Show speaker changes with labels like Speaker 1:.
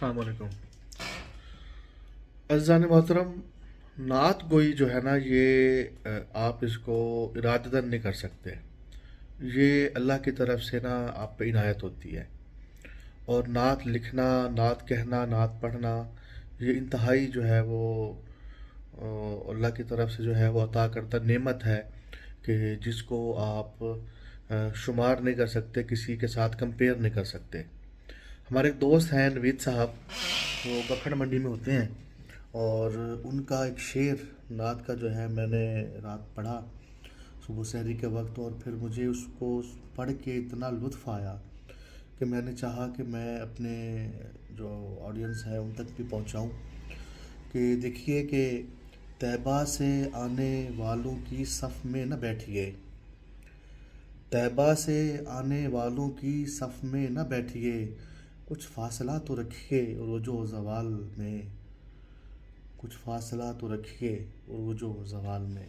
Speaker 1: अस्सलाम वालेकुम। अज़ीज़ान मोहतरम, नात गोई जो है ना ये आप इसको इरादतन नहीं कर सकते। ये अल्लाह की तरफ से ना आप पे इनायत होती है। और नात लिखना, नात कहना, नात पढ़ना, ये इंतहाई जो है वो अल्लाह की तरफ से जो है वो अता करता नेमत है कि जिसको आप शुमार नहीं कर सकते, किसी के साथ कंपेयर नहीं कर सकते। हमारे एक दोस्त हैं नवीद साहब, वो बखड़ मंडी में होते हैं। और उनका एक शेर नात का जो है मैंने रात पढ़ा सुबह सहरी के वक्त, और फिर मुझे उसको पढ़ के इतना लुत्फ़ आया कि मैंने चाहा कि मैं अपने जो ऑडियंस है उन तक भी पहुंचाऊं कि देखिए कि तैबा से आने वालों की सफ़ में न बैठिए, तैबा से आने वालों की सफ़ में न बैठिए, कुछ फासला तो रखिए रोजो ज़वाल में, कुछ फासला तो रखिए रोजो ज़वाल में।